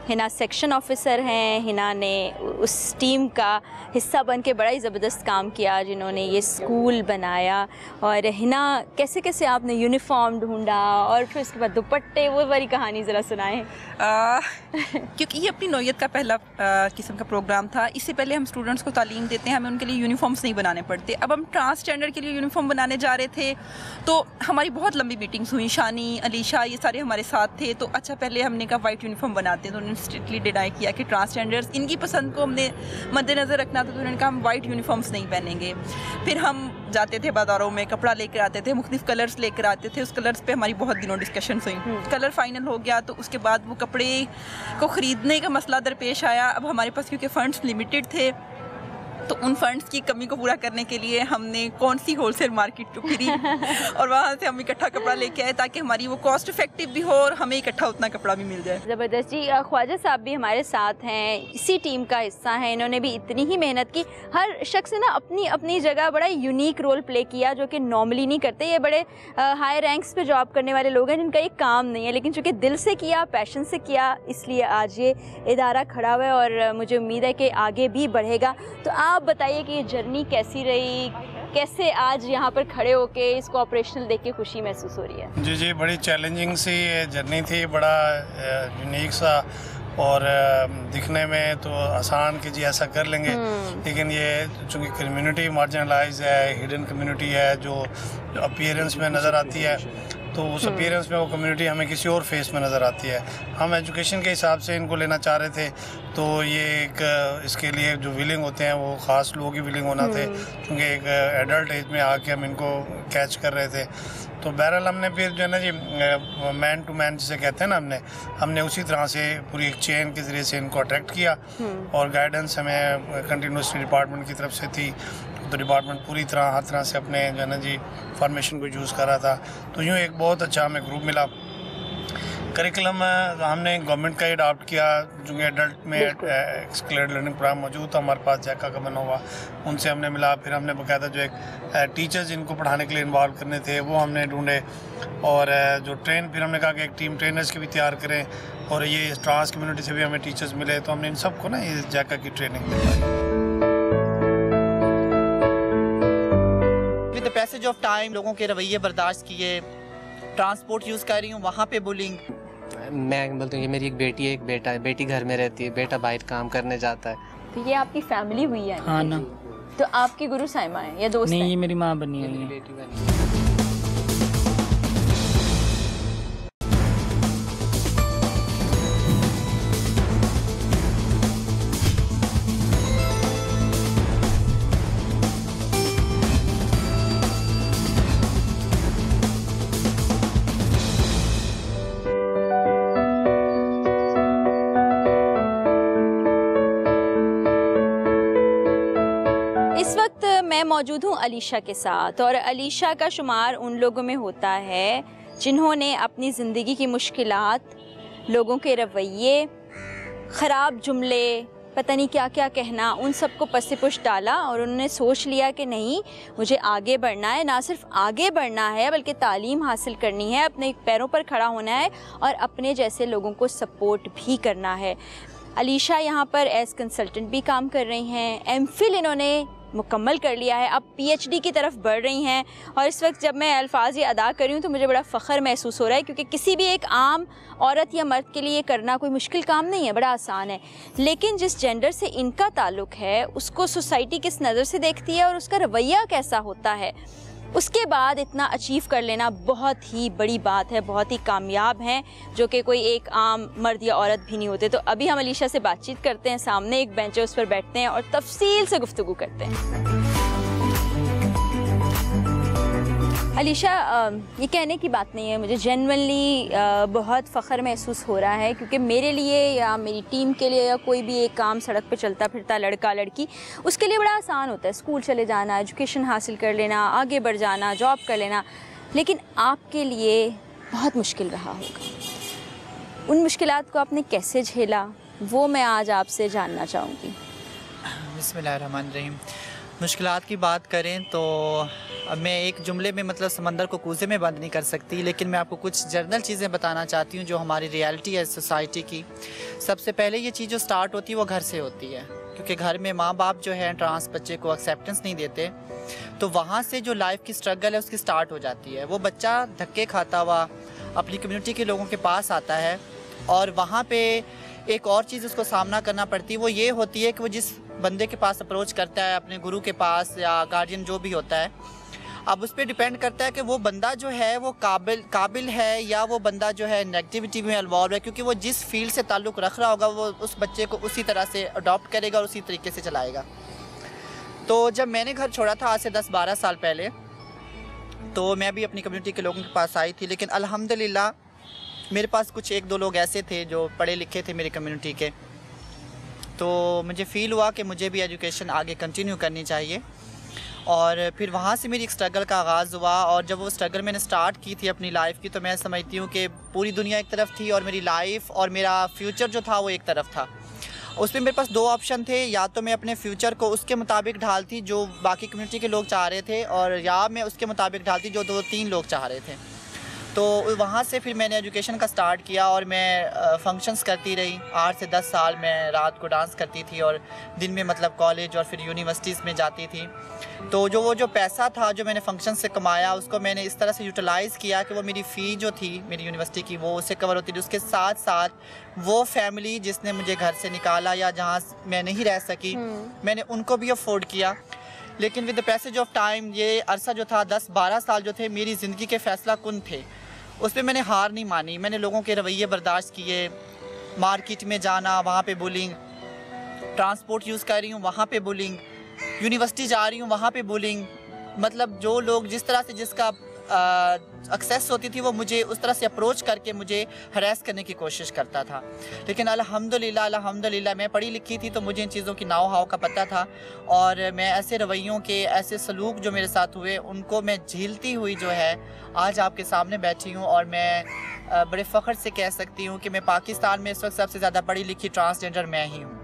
हिना सेक्शन ऑफिसर हैं। हिना ने उस टीम का हिस्सा बन के बड़ा ही ज़बरदस्त काम किया जिन्होंने ये स्कूल बनाया। और हिना, कैसे कैसे आपने यूनिफॉर्म ढूंढा और फिर उसके बाद दुपट्टे, वो वाली कहानी ज़रा सुनाएं। क्योंकि ये अपनी नौयत का पहला किस्म का प्रोग्राम था। इससे पहले हम स्टूडेंट्स को तालीम देते हैं, हमें उनके लिए यूनिफॉर्म्स नहीं बनाने पड़ते। अब हम ट्रांसजेंडर के लिए यूनिफॉर्म बनाने जा रहे थे, तो हमारी बहुत लंबी मीटिंग्स हुई। शानी, अलीशा, ये सारे हमारे साथ थे। तो अच्छा, पहले हमने कहा वाइट यूनिफॉर्म बनाते हैं, तो उन्होंने स्ट्रिक्टली डिनाई किया कि ट्रांसजेंडर्स, इनकी पसंद को हमने मद्देनज़र रखना था, तो उन्होंने कहा हम वाइट यूनिफॉर्म्स नहीं पहनेंगे। फिर हम जाते थे बाज़ारों में, कपड़ा लेकर आते थे, मुख्तलिफ कलर्स लेकर आते थे। उस कलर्स पे हमारी बहुत दिनों डिस्कशन हुई। कलर फाइनल हो गया, तो उसके बाद वो कपड़े को ख़रीदने का मसला दरपेश आया। अब हमारे पास क्योंकि फ़ंड्स लिमिटेड थे, तो उन फंड्स की कमी को पूरा करने के लिए हमने कौन सी होलसेल मार्केट को फिरी और वहाँ से हम इकट्ठा कपड़ा लेके आए, ताकि हमारी वो कॉस्ट इफेक्टिव भी हो और हमें इकट्ठा उतना कपड़ा भी मिल जाए। ज़बरदस्त जी। ख्वाजा साहब भी हमारे साथ हैं, इसी टीम का हिस्सा हैं। इन्होंने भी इतनी ही मेहनत की। हर शख्स ने ना अपनी अपनी जगह बड़ा यूनिक रोल प्ले किया, जो कि नॉर्मली नहीं करते। ये बड़े हाई रैंक्स पे जॉब करने वाले लोग हैं जिनका ये काम नहीं है, लेकिन चूँकि दिल से किया, पैशन से किया, इसलिए आज ये इदारा खड़ा हुआ है और मुझे उम्मीद है कि आगे भी बढ़ेगा। तो आप बताइए कि ये जर्नी कैसी रही, कैसे आज यहाँ पर खड़े होके इसको ऑपरेशनल देख के खुशी महसूस हो रही है? जी, बड़ी चैलेंजिंग सी जर्नी थी, बड़ा यूनिक सा, और दिखने में तो आसान कि जी ऐसा कर लेंगे, लेकिन ये चूँकि कम्युनिटी मार्जिनलाइज है, हिडन कम्युनिटी है, जो अपीयरेंस में नज़र आती है, तो उस अपीयरेंस में वो कम्युनिटी हमें किसी और फेस में नज़र आती है। हम एजुकेशन के हिसाब से इनको लेना चाह रहे थे, तो ये एक इसके लिए जो विलिंग होते हैं वो ख़ास लोग ही विलिंग होना थे, क्योंकि एक एडल्ट एज में आके हम इनको कैच कर रहे थे। तो बहरहाल हमने फिर जो है ना जी, मैन टू मैन जिसे कहते हैं ना, हमने उसी तरह से पूरी एक चेन के ज़रिए से इनको अट्रैक्ट किया, और गाइडेंस हमें कंटिन्यूसली डिपार्टमेंट की तरफ से थी। तो डिपार्टमेंट पूरी तरह हर तरह से अपने जो है ना जी फॉर्मेशन को यूज़ कर रहा था। तो यूँ एक बहुत अच्छा हमें ग्रुप मिला। करिकुलम हमने गवर्नमेंट का ही अडॉप्ट किया, जो एडल्ट में एक्सक्लेड लर्निंग प्रोग्राम मौजूद था हमारे पास, जैका का बना हुआ, उनसे हमने मिला। फिर हमने बाकायदा जो एक टीचर्स इनको पढ़ाने के लिए इन्वॉल्व करने थे वो हमने ढूंढे, और जो फिर हमने कहा कि एक टीम ट्रेनर्स की भी तैयार करें, और ये ट्रांस कम्युनिटी से भी हमें टीचर्स मिले, तो हमने इन सबको ना ये जैका की training the. With the passage of time लोगों के रवैये बर्दाश्त किए, ट्रांसपोर्ट यूज़ कर रही हूँ, वहाँ पे बुलिंग। मैं बोलती हूँ कि मेरी एक बेटी है, एक बेटा है। बेटी घर में रहती है, बेटा बाहर काम करने जाता है। तो ये आपकी फैमिली हुई है? हाँ ना। तो आपकी गुरु साइमा है या दोस्त? नहीं, ये मेरी माँ बनी हुई है। मैं मौजूद हूँ अलीशा के साथ, और अलीशा का शुमार उन लोगों में होता है जिन्होंने अपनी ज़िंदगी की मुश्किलात, लोगों के रवैये, ख़राब जुमले, पता नहीं क्या क्या कहना, उन सबको पस-ए-पुश डाला और उन्होंने सोच लिया कि नहीं, मुझे आगे बढ़ना है, ना सिर्फ आगे बढ़ना है बल्कि तालीम हासिल करनी है, अपने पैरों पर खड़ा होना है और अपने जैसे लोगों को सपोर्ट भी करना है। अलीशा यहाँ पर एज़ कंसल्टेंट भी काम कर रही हैं, एमफिल इन्होंने मुकम्मल कर लिया है, अब पीएचडी की तरफ बढ़ रही हैं। और इस वक्त जब मैं अल्फाज ये अदा कर रही हूँ तो मुझे बड़ा फ़ख्र महसूस हो रहा है, क्योंकि किसी भी एक आम औरत या मर्द के लिए करना कोई मुश्किल काम नहीं है, बड़ा आसान है। लेकिन जिस जेंडर से इनका ताल्लुक़ है उसको सोसाइटी किस नज़र से देखती है और उसका रवैया कैसा होता है, उसके बाद इतना अचीव कर लेना बहुत ही बड़ी बात है, बहुत ही कामयाब हैं, जो कि कोई एक आम मर्द या औरत भी नहीं होते। तो अभी हम अलीशा से बातचीत करते हैं, सामने एक बेंच है उस पर बैठते हैं और तफसील से गुफ्तगू करते हैं। अलीशा, ये कहने की बात नहीं है, मुझे जेन्युइनली बहुत फ़ख्र महसूस हो रहा है, क्योंकि मेरे लिए या मेरी टीम के लिए या कोई भी एक काम सड़क पे चलता फिरता लड़का लड़की, उसके लिए बड़ा आसान होता है, स्कूल चले जाना, एजुकेशन हासिल कर लेना, आगे बढ़ जाना, जॉब कर लेना। लेकिन आपके लिए बहुत मुश्किल रहा होगा। उन मुश्किलात को आपने कैसे झेला, वो मैं आज आपसे जानना चाहूँगी। बिस्मिल्लाहिर्रहमानिर्रहीम। मुश्किलात की बात करें तो अब मैं एक जुमले में मतलब समंदर को कूज़े में बंद नहीं कर सकती, लेकिन मैं आपको कुछ जनरल चीज़ें बताना चाहती हूँ जो हमारी रियलिटी है सोसाइटी की। सबसे पहले ये चीज़ जो स्टार्ट होती है वो घर से होती है, क्योंकि घर में माँ बाप जो है ट्रांस बच्चे को एक्सेप्टेंस नहीं देते, तो वहाँ से जो लाइफ की स्ट्रगल है उसकी स्टार्ट हो जाती है। वो बच्चा धक्के खाता हुआ अपनी कम्युनिटी के लोगों के पास आता है, और वहाँ पर एक और चीज़ उसको सामना करना पड़ती है, वो ये होती है कि वो जिस बंदे के पास अप्रोच करता है, अपने गुरु के पास या गार्जियन जो भी होता है, अब उस पर डिपेंड करता है कि वो बंदा जो है वो काबिल है या वो बंदा जो है नेगेटिविटी में इन्वॉल्व है, क्योंकि वो जिस फील्ड से ताल्लुक़ रख रहा होगा वो उस बच्चे को उसी तरह से अडॉप्ट करेगा और उसी तरीके से चलाएगा। तो जब मैंने घर छोड़ा था आज से 10-12 साल पहले, तो मैं भी अपनी कम्युनिटी के लोगों के पास आई थी, लेकिन अल्हम्दुलिल्लाह मेरे पास कुछ 1-2 लोग ऐसे थे जो पढ़े लिखे थे मेरी कम्युनिटी के, तो मुझे फ़ील हुआ कि मुझे भी एजुकेशन आगे कंटिन्यू करनी चाहिए। और फिर वहाँ से मेरी एक स्ट्रगल का आगाज़ हुआ, और जब वो स्ट्रगल मैंने स्टार्ट की थी अपनी लाइफ की, तो मैं समझती हूँ कि पूरी दुनिया एक तरफ थी और मेरी लाइफ और मेरा फ्यूचर जो था वो एक तरफ था। उसमें मेरे पास 2 ऑप्शन थे, या तो मैं अपने फ्यूचर को उसके मुताबिक ढालती जो बाकी कम्युनिटी के लोग चाह रहे थे, और या मैं उसके मुताबिक ढालती जो 2-3 लोग चाह रहे थे। तो वहाँ से फिर मैंने एजुकेशन का स्टार्ट किया और मैं फंक्शंस करती रही। 8 से 10 साल मैं रात को डांस करती थी और दिन में मतलब कॉलेज और फिर यूनिवर्सिटीज़ में जाती थी। तो जो पैसा था जो मैंने फंक्शन से कमाया, उसको मैंने इस तरह से यूटिलाइज़ किया कि वो मेरी फ़ी जो थी मेरी यूनिवर्सिटी की वो उससे कवर होती थी। उसके साथ साथ वो फैमिली जिसने मुझे घर से निकाला या जहाँ मैं नहीं रह सकी, मैंने उनको भी अफोर्ड किया। लेकिन with the passage of time ये अरसा जो था 10-12 साल जो थे मेरी ज़िंदगी के फ़ैसला कुन थे, उस पर मैंने हार नहीं मानी। मैंने लोगों के रवैये बर्दाश्त किए, मार्केट में जाना वहाँ पे बुलिंग, ट्रांसपोर्ट यूज़ कर रही हूँ वहाँ पे बुलिंग, यूनिवर्सिटी जा रही हूँ वहाँ पे बुलिंग, मतलब जो लोग जिस तरह से जिसका एक्सेस होती थी वो मुझे उस तरह से अप्रोच करके मुझे हरास करने की कोशिश करता था। लेकिन अल्हम्दुलिल्लाह मैं पढ़ी लिखी थी तो मुझे इन चीज़ों की नाव हाव का पता था, और मैं ऐसे रवैयों के ऐसे सलूक जो मेरे साथ हुए उनको मैं झेलती हुई जो है आज आपके सामने बैठी हूँ। और मैं बड़े फ़ख्र से कह सकती हूँ कि मैं पाकिस्तान में इस वक्त सबसे ज़्यादा पढ़ी लिखी ट्रांसजेंडर मैं ही हूँ।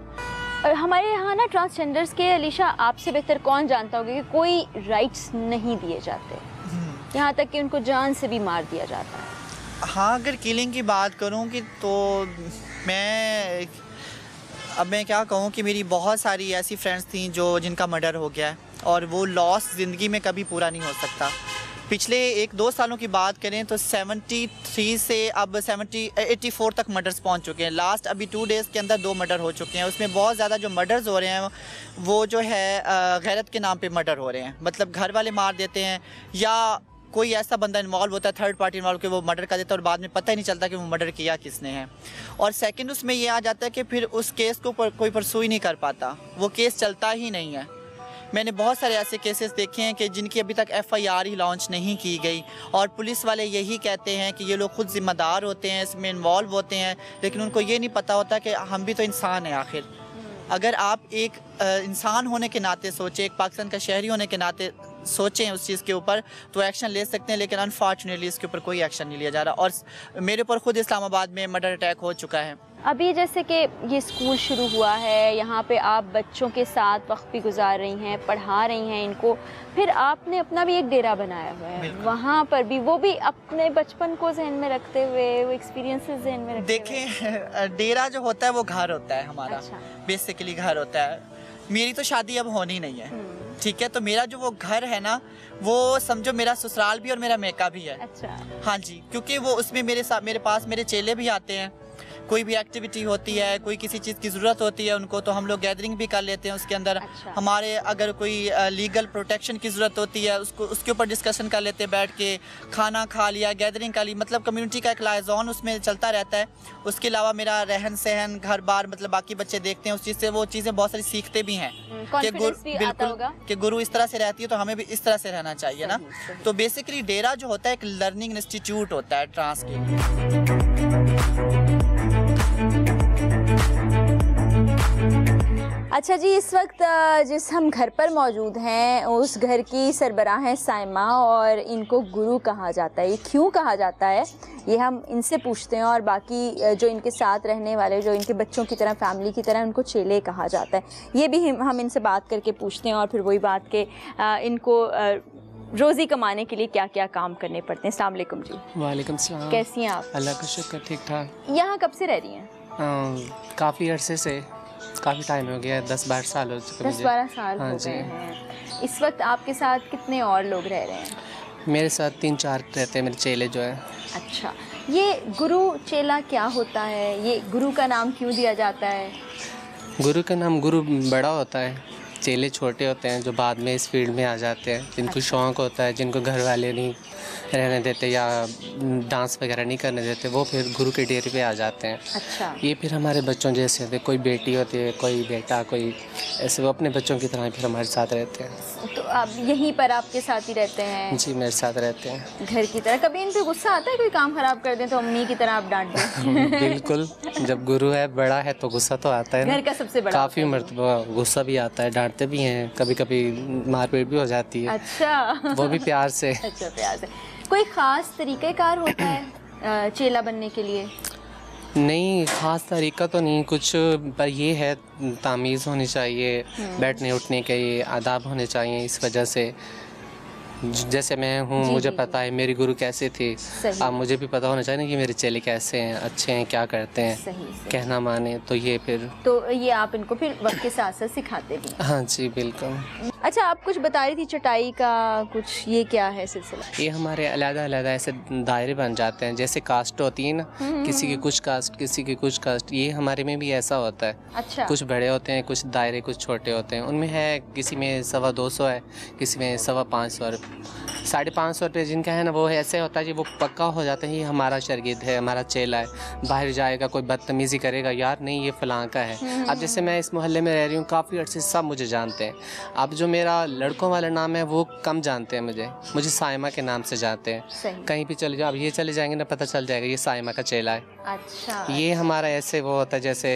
और हमारे यहाँ ना ट्रांसजेंडर्स के, अलीशा आपसे बेहतर कौन जानता होगा कि कोई राइट्स नहीं दिए जाते, यहाँ तक कि उनको जान से भी मार दिया जाता है। हाँ, अगर किलिंग की बात करूँ कि तो मैं क्या कहूँ कि मेरी बहुत सारी ऐसी फ्रेंड्स थी जिनका मर्डर हो गया है, और वो लॉस ज़िंदगी में कभी पूरा नहीं हो सकता। पिछले 1-2 सालों की बात करें तो 73 से अब 84 तक मर्डर्स पहुंच चुके हैं। लास्ट अभी 2 डेज़ के अंदर 2 मर्डर हो चुके हैं। उसमें बहुत ज़्यादा जो मर्डर्स हो रहे हैं वो जो है गैरत के नाम पे मर्डर हो रहे हैं, मतलब घर वाले मार देते हैं या कोई ऐसा बंदा इन्वॉल्व होता है, थर्ड पार्टी इन्वॉल्व के वो मर्डर कर देता है और बाद में पता ही नहीं चलता कि वो मर्डर किया किसने है। और सेकंड उसमें ये आ जाता है कि फिर उस केस को कोई परसू ही नहीं कर पाता, वो केस चलता ही नहीं है। मैंने बहुत सारे ऐसे केसेस देखे हैं कि जिनकी अभी तक FIR ही लॉन्च नहीं की गई और पुलिस वाले यही कहते हैं कि ये लोग खुद जिम्मेदार होते हैं, इसमें इन्वॉल्व होते हैं, लेकिन उनको ये नहीं पता होता कि हम भी तो इंसान हैं आखिर। अगर आप एक इंसान होने के नाते सोचें, एक पाकिस्तान का शहरी होने के नाते सोचें उस चीज़ के ऊपर तो एक्शन ले सकते हैं, लेकिन अनफॉर्चुनेटली इसके ऊपर कोई एक्शन नहीं लिया जा रहा। और मेरे ऊपर खुद इस्लामाबाद में मर्डर अटैक हो चुका है। अभी जैसे कि ये स्कूल शुरू हुआ है, यहाँ पे आप बच्चों के साथ वक्त भी गुजार रही हैं, पढ़ा रही हैं इनको, फिर आपने अपना भी एक डेरा बनाया हुआ है, वहाँ पर भी वो भी अपने बचपन को जहन में रखते हुए, वो एक्सपीरियंसेस जहन में रखते हुए। देखें, डेरा जो होता है वो घर होता है हमारा। अच्छा। बेसिकली घर होता है। मेरी तो शादी अब होनी नहीं है, ठीक है, तो मेरा जो वो घर है ना, वो समझो मेरा ससुराल भी और मेरा मेका भी है। अच्छा। हाँ जी, क्योंकि वो उसमें मेरे पास मेरे चेले भी आते हैं, कोई भी एक्टिविटी होती है, कोई किसी चीज़ की ज़रूरत होती है उनको, तो हम लोग गैदरिंग भी कर लेते हैं उसके अंदर। अच्छा। हमारे अगर कोई लीगल प्रोटेक्शन की ज़रूरत होती है उसके ऊपर डिस्कशन कर लेते हैं बैठ के, खाना खा लिया, गैदरिंग कर ली, मतलब कम्युनिटी का एक लाइजॉन उसमें चलता रहता है। उसके अलावा मेरा रहन सहन, घर बार, मतलब बाकी बच्चे देखते हैं उस चीज़ से, वो चीज़ें बहुत सारी सीखते भी हैं कि बिल्कुल कि गुरु इस तरह से रहती है तो हमें भी इस तरह से रहना चाहिए ना। तो बेसिकली डेरा जो होता है एक लर्निंग इंस्टीट्यूट होता है ट्रांस के लिए। अच्छा जी, इस वक्त जिस हम घर पर मौजूद हैं उस घर की सरबराह हैं साइमा, और इनको गुरु कहा जाता है। ये क्यों कहा जाता है ये हम इनसे पूछते हैं, और बाकी जो इनके साथ रहने वाले, जो इनके बच्चों की तरह, फैमिली की तरह, उनको चेले कहा जाता है। ये भी हम इनसे बात करके पूछते हैं, और फिर वही बात के इनको रोज़ी कमाने के लिए क्या क्या काम करने पड़ते हैं। अस्सलाम वालेकुम जी। वालेकुम सलाम। कैसी हैं आप? अल्लाह का शुक्र, ठीक ठाक। यहाँ कब से रह रही हैं? काफ़ी अरसे से, काफ़ी टाइम हो गया, 10-12 साल हो चुके। 10-12 साल हो गए हैं। इस वक्त आपके साथ कितने और लोग रह रहे हैं? मेरे साथ 3-4 रहते हैं मेरे चेले जो है। अच्छा, ये गुरु चेला क्या होता है? ये गुरु का नाम क्यों दिया जाता है? गुरु का नाम, गुरु बड़ा होता है, चेले छोटे होते हैं जो बाद में इस फील्ड में आ जाते हैं, जिनको शौक़ होता है, जिनको घर वाले नहीं रहने देते या डांस वगैरह नहीं करने देते, वो फिर गुरु के डेरे पे आ जाते हैं। अच्छा। ये फिर हमारे बच्चों जैसे होते, कोई बेटी होती है, कोई बेटा, कोई ऐसे, वो अपने बच्चों की तरह फिर हमारे साथ रहते हैं। तो आप यहीं पर आपके साथ ही रहते हैं? जी, मेरे साथ रहते हैं, घर की तरह। कभी इन पे गुस्सा आता है, कोई काम ख़राब कर दें तो अम्मी की तरह आप डांट दें? बिल्कुल, जब गुरु है, बड़ा है, तो गुस्सा तो आता है। घर का सबसे बड़ा काफ़ी मरतबा गुस्सा भी आता है, डांटते भी हैं, कभी कभी मारपीट भी हो जाती है। अच्छा। वो भी प्यार से। अच्छा, प्यार से। कोई ख़ास तरीक़ेकार होता है चेला बनने के लिए? नहीं, ख़ास तरीका तो नहीं कुछ, पर ये है तामीज़ होनी चाहिए, बैठने उठने के आदाब होने चाहिए। इस वजह से जैसे मैं हूँ, मुझे पता है मेरी गुरु कैसे थी, अब मुझे भी पता होना चाहिए ना कि मेरे चेले कैसे हैं, अच्छे हैं, क्या करते हैं, सही। कहना माने। तो ये फिर तो ये आप इनको फिर वक्त के साथ साथ सिखाते भी? हाँ जी, बिल्कुल। अच्छा, आप कुछ बता रही थी चटाई का कुछ, ये क्या है सिलसिला? ये हमारे अलग-अलग ऐसे दायरे बन जाते हैं, जैसे कास्ट होती है ना, किसी की कुछ कास्ट, किसी की कुछ कास्ट, ये हमारे में भी ऐसा होता है। अच्छा। कुछ बड़े होते हैं, कुछ दायरे कुछ छोटे होते हैं। उनमें है, किसी में 225 है, किसी में 550, 550 रुपये जिनका है ना, वो ऐसे होता है कि वो पक्का हो जाता है ये हमारा शागिर्द है, हमारा चेला है। बाहर जाएगा कोई बदतमीज़ी करेगा, यार नहीं ये फ़लाँ का है। अब जैसे मैं इस मोहल्ले में रह रही हूँ, काफ़ी अर्से सब मुझे जानते हैं। अब जो मेरा लड़कों वाला नाम है वो कम जानते हैं, मुझे साइमा के नाम से जानते हैं। कहीं भी चले जाओ, अब ये चले जाएंगे ना, पता चल जाएगा ये साइमा का चेला है। अच्छा। ये हमारा ऐसे वो होता है जैसे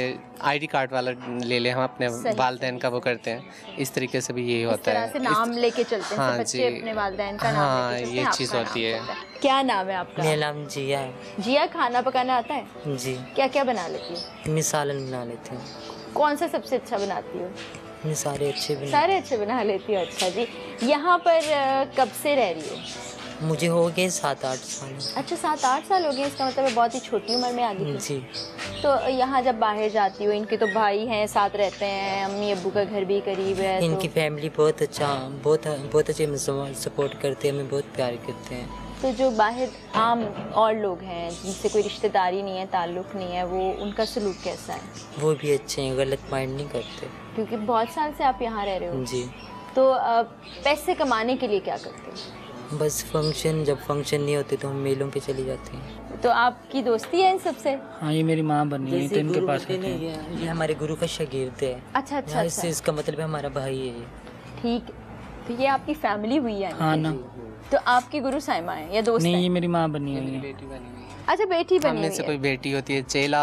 ID कार्ड वाला ले ले, हम अपने वालिदैन का वो करते हैं, इस तरीके से भी यही होता है। इस तरह से नाम लेके चलते हैं। हाँ बच्चे अपने वालिदैन का नाम हाँ, लेके चलते हैं। ये चीज़ होती है। क्या नाम है आपका? मेरा नाम जिया है। जिया, खाना पकाना आता है? जी। क्या क्या बना लेती है? मैं सालन बना लेती हूँ। कौन सा सबसे अच्छा बनाती हो? मैं सारे अच्छे बना लेती हो। अच्छा जी, यहाँ पर कब से रह रही हो? मुझे हो गए 7-8 साल। अच्छा 7-8 साल हो गए, इसका मतलब बहुत ही छोटी उम्र में आ गई थी। जी। तो यहाँ जब बाहर जाती हो, इनके तो भाई हैं साथ रहते हैं, अम्मी अब्बू का घर भी करीब है, इनकी फैमिली बहुत अच्छा, बहुत अच्छे सपोर्ट करते हैं, हमें बहुत प्यार करते हैं। तो जो बाहर आम और लोग हैं जिनसे कोई रिश्तेदारी नहीं है, ताल्लुक़ नहीं है, वो उनका सलूक कैसा है? वो भी अच्छे हैं, गलत माइंड नहीं करते। क्योंकि बहुत साल से आप यहाँ रह रहे हो। जी। तो पैसे कमाने के लिए क्या करते हो? बस जब फंक्शन नहीं होते तो हम मेलों पे चले जाते हैं। तो आपकी दोस्ती है इन सबसे? हाँ, ये मेरी माँ बनी है, तो इनके पास आते हैं। ये हमारे गुरु का शागिर्द है। अच्छा। इससे इसका मतलब है हमारा भाई है। ठीक, तो ये आपकी फैमिली हुई है? हाँ ना। तो आपकी गुरु साइमा है या दोस्त? नहीं, ये मेरी माँ बनी हुई है। अच्छा, बेटी बनी हुई है। से कोई बेटी होती है, चेला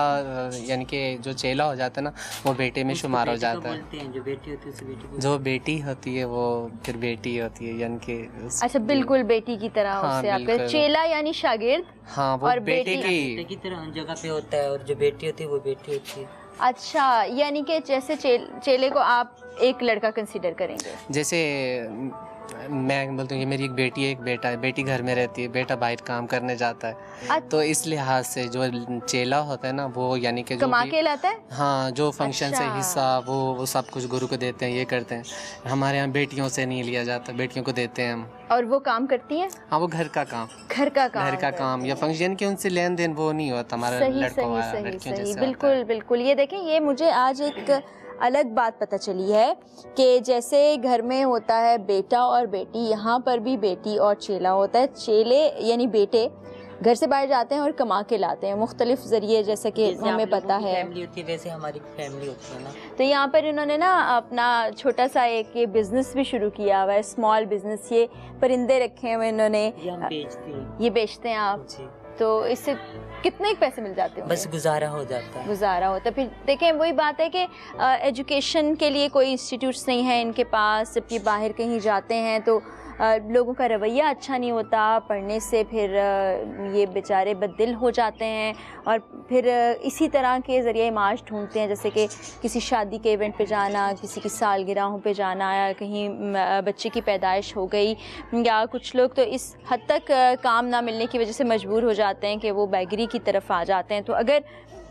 यानी कि जो चेला हो जाता है ना, वो बेटे में शुमार हो जाता है। जो बेटी होती है जो बेटी होती है वो फिर बेटी होती है, यानी कि अच्छा, बिल्कुल बेटी की तरह। हाँ, उससे आपका चेला यानी शागिर्द। हाँ, वो और बेटे की तरह जगह पे होता है, और जो बेटी होती है वो बेटी होती है। अच्छा, यानी कि जैसे चेले को आप एक लड़का कंसीडर करेंगे? जैसे मैं बोलता हूँ कि मेरी एक बेटी है, एक बेटा है। बेटी घर में रहती है, बेटा बाहर काम करने जाता है। तो इस लिहाज से जो चेला होता है ना, वो यानी कि कमा के लाता है। हाँ, जो फंक्शन से हिस्सा वो सब कुछ गुरु को देते हैं, ये करते हैं। हमारे यहाँ बेटियों से नहीं लिया जाता, बेटियों को देते हैं हम। और वो काम करती हैं? हाँ, वो घर का काम या फंक्शन के उनसे लेन देन वो नहीं होता हमारा लड़कों वाला, लड़कियों जैसे। बिल्कुल। ये देखें, ये मुझे आज एक अलग बात पता चली है कि जैसे घर में होता है बेटा और बेटी, यहाँ पर भी बेटी और चेला होता है। चेले यानी बेटे घर से बाहर जाते हैं और कमा के लाते हैं मुख्तलिफ ज़रिए, जैसे कि हमें पता है। फैमिली होती है वैसे हमारी फैमिली होती है ना। तो यहाँ पर इन्होंने ना अपना छोटा सा एक ये बिज़नेस भी शुरू किया हुआ है, स्मॉल बिज़नेस। ये परिंदे रखे हुए इन्होंने, ये बेचते हैं आप। तो इससे कितने पैसे मिल जाते हैं? बस गुजारा हो जाता है। गुजारा होता है। फिर देखें, वही बात है कि एजुकेशन के लिए कोई इंस्टीट्यूट्स नहीं है इनके पास। जब ये बाहर कहीं जाते हैं तो लोगों का रवैया अच्छा नहीं होता, पढ़ने से फिर ये बेचारे बददिल हो जाते हैं और फिर इसी तरह के ज़रिए माश ढूंढते हैं, जैसे कि किसी शादी के इवेंट पे जाना, किसी की सालगिरहों पे जाना, या कहीं बच्चे की पैदाइश हो गई, या कुछ लोग तो इस हद तक काम ना मिलने की वजह से मजबूर हो जाते हैं कि वो बेगरी की तरफ आ जाते हैं। तो अगर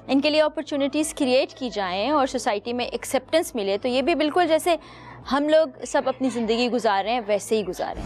इनके लिए अपॉर्चुनिटीज़ क्रिएट की जाएँ और सोसाइटी में एक्सेप्टेंस मिले, तो ये भी बिल्कुल जैसे हम लोग सब अपनी ज़िंदगी गुजार रहे हैं वैसे ही गुजारें।